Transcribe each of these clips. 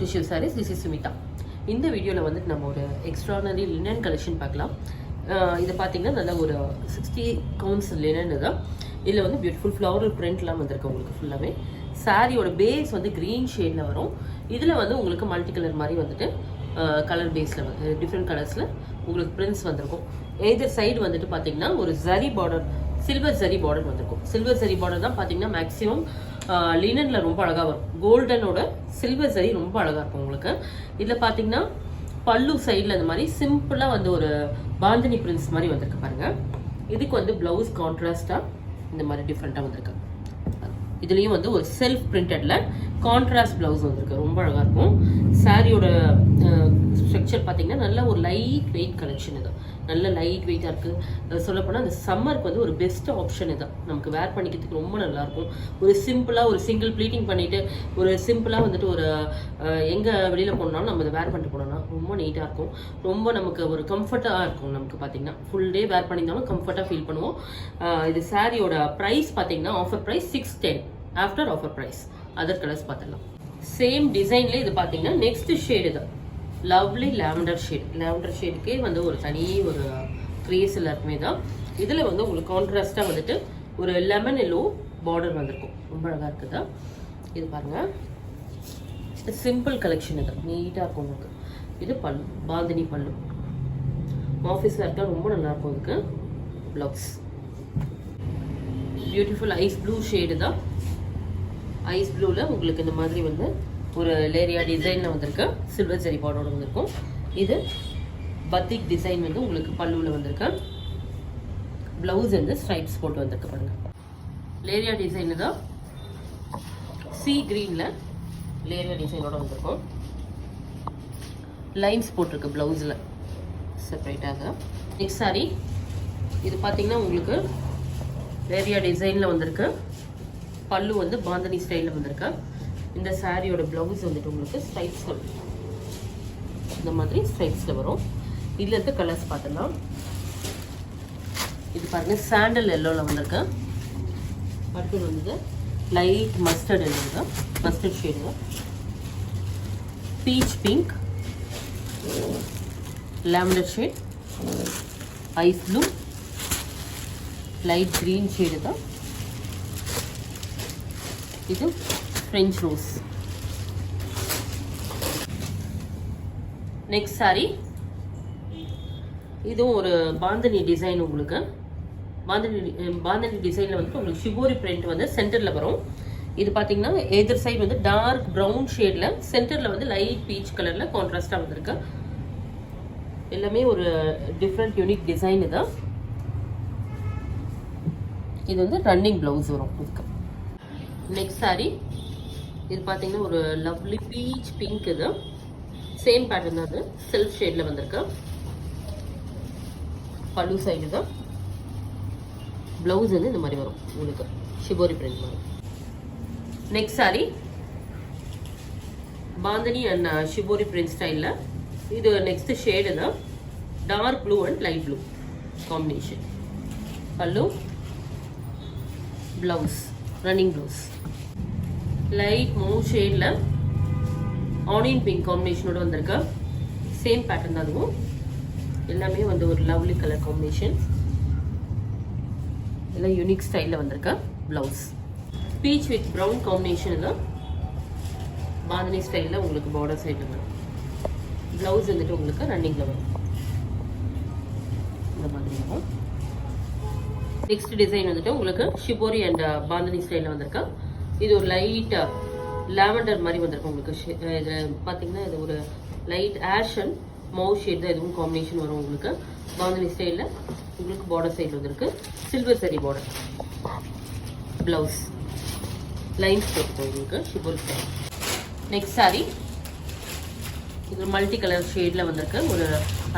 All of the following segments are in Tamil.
Tissue sarees, this is Sumita. இந்த வீடியோவில் வந்துட்டு நம்ம ஒரு எக்ஸ்ட்ரானரி லினன் கலெக்ஷன் பார்க்கலாம். இதை பார்த்தீங்கன்னா நல்லா ஒரு 60 கவுண்ட்ஸ் லினன் தான். இதில் வந்து பியூட்டிஃபுல் ஃப்ளவரல் பிரிண்ட்லாம் வந்திருக்கு உங்களுக்கு ஃபுல்லாகவே. சாரியோட பேஸ் வந்து க்ரீன் ஷேடில் வரும். இதில் வந்து உங்களுக்கு மல்டி கலர் மாதிரி வந்துட்டு கலர் பேஸில் வந்து டிஃப்ரெண்ட் கலர்ஸில் உங்களுக்கு பிரிண்ட்ஸ் வந்திருக்கும். எதர் சைடு வந்துட்டு பார்த்தீங்கன்னா ஒரு zari border, silver zari border வந்திருக்கும். சில்வர் ஜரி பார்டர் தான் பார்த்தீங்கன்னா மேக்ஸிமம் லினனில் ரொம்ப அழகாக வரும். கோல்டனோட சில்வர் ஜரி ரொம்ப அழகாக இருக்கும் உங்களுக்கு. இதில் பார்த்தீங்கன்னா பல்லு சைடில் இந்த மாதிரி சிம்பிளாக வந்து ஒரு பாந்தினி பிரிண்ட்ஸ் மாதிரி வந்திருக்கு பாருங்கள். இதுக்கு வந்து ப்ளவுஸ் கான்ட்ராஸ்டாக இந்த மாதிரி டிஃப்ரெண்ட்டாக வந்திருக்கு. இதுலேயும் வந்து ஒரு செல்ஃப் பிரிண்டடில் கான்ட்ராஸ்ட் ப்ளவுஸ் வந்திருக்கு, ரொம்ப அழகாக இருக்கும். சாரியோட ஸ்ட்ரக்சர் பார்த்தீங்கன்னா நல்ல ஒரு லைட் வெயிட் கலெக்ஷன். இது நல்ல லைட் வெயிட்டாக இருக்குது. சொல்லப்போனால் அந்த சம்மருக்கு வந்து ஒரு பெஸ்ட் ஆப்ஷன் இதுதான். நமக்கு வேர் பண்ணிக்கிறதுக்கு ரொம்ப நல்லாயிருக்கும். ஒரு சிம்பிளாக ஒரு சிங்கிள் ப்ளீட்டிங் பண்ணிவிட்டு ஒரு சிம்பிளாக வந்துட்டு ஒரு எங்கே வெளியில் போனாலும் நம்ம இதை வேர் பண்ணிட்டு போனோம்னா ரொம்ப நீட்டாக இருக்கும். ரொம்ப நமக்கு ஒரு கம்ஃபர்ட்டாக இருக்கும். நமக்கு பார்த்தீங்கன்னா ஃபுல் டே வேர் பண்ணியிருந்தாலும் கம்ஃபர்ட்டாக ஃபீல் பண்ணுவோம். இது சாரியோட ப்ரைஸ் பார்த்தீங்கன்னா offer price 610. After offer price other colours பார்த்துடலாம். சேம் டிசைன்லேயே இது பார்த்தீங்கன்னா நெக்ஸ்ட் ஷேடு தான் லவ்லி லாவெண்டர் ஷேட். லாவெண்டர் ஷேடுக்கே வந்து ஒரு தனி ஒரு கிரேஸ் எல்லாருக்குமே தான். இதில் வந்து உங்களுக்கு கான்ட்ராஸ்டாக வந்துட்டு ஒரு லெமன் எல்லோ பார்டர் வந்திருக்கும், ரொம்ப அழகாக இருக்குதா. இது பாருங்கள், சிம்பிள் கலெக்ஷன். இது நீட்டாக இருக்கும் உங்களுக்கு. இது பல்லு, பாந்தினி பல்லு. ஆஃபீஸில் இருக்கா ரொம்ப நல்லாயிருக்கும். இதுக்கு blouse beautiful ice blue shade தான். ஐஸ் ப்ளூவில் உங்களுக்கு இந்த மாதிரி வந்து ஒரு லேரியா டிசைனில் வந்திருக்கு. சில்வர் ஜரி பார்டரோட வந்திருக்கும். இது பத்திக் டிசைன் வந்து உங்களுக்கு பல்லுவில் வந்திருக்கு. ப்ளவுஸ் வந்து ஸ்ட்ரைப்ஸ் போட்டு வந்திருக்கு பாருங்க. லேரியா டிசைன் தான். சி கிரீனில் லேரியா டிசைனோட வந்திருக்கும். லைன்ஸ் போட்டிருக்கு ப்ளவுஸில் செப்பரேட்டாக. நெக்ஸ்ட் சாரி இது பார்த்தீங்கன்னா உங்களுக்கு லேரியா டிசைனில் வந்திருக்கு. பல்லு வந்து பாந்தனி ஸ்டைலில் வந்திருக்கு. இந்த சாரியோட ப்ளவுஸ் வந்துட்டு உங்களுக்கு ஸ்ட்ரைப்ஸ் வரும், இந்த மாதிரி ஸ்ட்ரைப்ஸில் வரும். இதில் இருக்க கலர்ஸ் பார்த்துலாம். இது பாருங்க சாண்டல் எல்லோவில் வந்திருக்கு. அடுத்தது வந்து லைட் மஸ்டர்ட் எல்லோ தான், மஸ்டர்ட் ஷேடு தான். Peach pink, lavender shade, ice blue, light green shade தான். இது ஃப்ரெஞ்ச் ரோஸ். நெக்ஸ்ட் சாரி இதுவும் ஒரு பாந்தனி டிசைன். உங்களுக்கு பாந்தனி டிசைனில் வந்துட்டு உங்களுக்கு ஷிபோரி பிரிண்ட் வந்து சென்டரில் வரும். இது பார்த்தீங்கன்னா எதிர் சைடு வந்து டார்க் ப்ரௌன் ஷேடில், சென்டரில் வந்து லைட் பீச் கலரில் கான்ட்ராஸ்டாக வந்திருக்கு. எல்லாமே ஒரு டிஃப்ரெண்ட் யூனிக் டிசைன் தான். இது வந்து ரன்னிங் ப்ளவுஸ் வரும் இதுக்கு. நெக்ஸ்ட் சாரி இது பார்த்தீங்கன்னா ஒரு லவ்லி பீச் பிங்க். இது சேம் பேட்டர்ன் தான். அது செல்ஃப் ஷேடில் வந்திருக்கு. பல்லு சைடு தான். ப்ளவுஸ் வந்து இந்த மாதிரி வரும் உங்களுக்கு, ஷிபோரி பிரிண்ட் மாதிரி. Next sari bandhani and shibori print ஸ்டைலில். இது நெக்ஸ்ட் ஷேடு தான். Dark blue and light blue combination. பல்லு, blouse running blouse light mauve ஷேடில் ஆனியன் பிங்க் காம்பினேஷனோட வந்திருக்கா. சேம் பேட்டர்ன் தான். அதுவும் எல்லாமே வந்து ஒரு லவ்லி கலர் காம்பினேஷன். எல்லாம் யூனிக் ஸ்டைலில் வந்திருக்கா. Blouse peach with brown combination தான். பாந்தனி ஸ்டைலில் உங்களுக்கு பார்டர் சைடில் வரும். ப்ளவுஸ் வந்துட்டு உங்களுக்கு ரன்னிங்கில் வரும், இந்த மாதிரி இருக்கும். நெக்ஸ்ட் டிசைன் வந்துட்டு உங்களுக்கு ஷிபோரி அண்ட் பாந்தனி ஸ்டைலில் வந்திருக்கா. இது ஒரு லைட் லாவெண்டர் மாதிரி வந்திருக்கு உங்களுக்கு. இது பார்த்தீங்கன்னா இது ஒரு light ash and Mau shade தான். இதுவும் காம்பினேஷன் வரும் உங்களுக்கு. பாந்தனி ஸ்டைலில் உங்களுக்கு பார்டர் சைடில் வந்திருக்கு. சில்வர் சரி பார்டர். ப்ளவுஸ் லைன்ஸ் போட்டுக்கும் உங்களுக்கு ஷிபோரி ஸ்டைல். நெக்ஸ்ட் சாரி இது மல்டி கலர் ஷேடில் வந்திருக்கு. ஒரு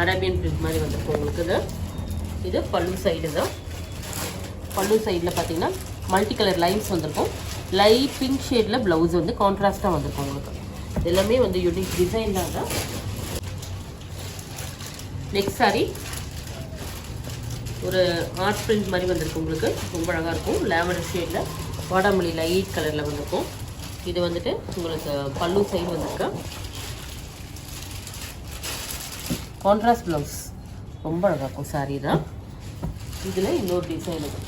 அரேபியன் பிரிண்ட் மாதிரி வந்திருக்கு உங்களுக்கு. இது பல்லு சைடு தான். பல்லு சைடில் பார்த்தீங்கன்னா மல்டி கலர் லைன்ஸ் வந்திருக்கும். லைட் பிங்க் ஷேடில் ப்ளவுஸ் வந்து கான்ட்ராஸ்டாக வந்திருக்கும் உங்களுக்கு. எல்லாமே வந்து யூனிக் டிசைன் தான். நெக்ஸ்ட் சாரி ஒரு ஆர்ட் பிரிண்ட் மாதிரி வந்திருக்கு உங்களுக்கு, ரொம்ப அழகாக இருக்கும். லாவெண்டர் ஷேடில் வாடாமல்லி லைட் கலரில் வந்திருக்கும். இது வந்துட்டு உங்களுக்கு பல்லு சைடு வந்திருக்கு. கான்ட்ராஸ்ட் ப்ளவுஸ் ரொம்ப அழகாக இருக்கும் சாரீ தான். இதில் இன்னொரு டிசைன் இது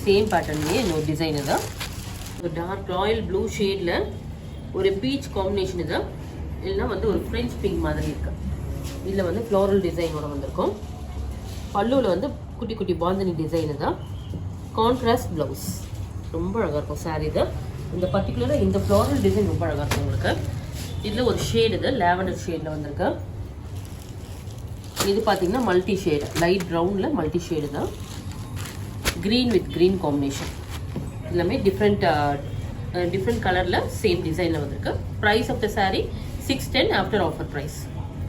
சேம் பேட்டர்ன்லேயே இன்னொரு டிசைன் தான். ஒரு டார்க் ராயல் ப்ளூ ஷேடில் ஒரு பீச் காம்பினேஷன் இது, இல்லைனா வந்து ஒரு ஃப்ரெஞ்ச் பிங்க் மாதிரி இருக்கு. இதில் வந்து ஃப்ளோரல் டிசைனோட வந்திருக்கும். பல்லுவில் வந்து குட்டி குட்டி பாந்தனி டிசைன் தான். கான்ட்ராஸ்ட் ப்ளவுஸ் ரொம்ப அழகாக இருக்கும் சாரீ தான். இந்த பர்டிகுலராக இந்த ஃப்ளோரல் டிசைன் ரொம்ப அழகாக இருக்கும் உங்களுக்கு. இதில் ஒரு ஷேடு இது லாவெண்டர் ஷேடில் வந்திருக்கு. இது பார்த்தீங்கன்னா மல்டி ஷேடு, லைட் ப்ரௌனில் மல்டி ஷேடு தான். க்ரீன் வித் க்ரீன் காம்பினேஷன் எல்லாமே டிஃப்ரெண்ட் கலரில் சேம் டிசைனில் வந்திருக்கு. Price of the sari 610 after offer price.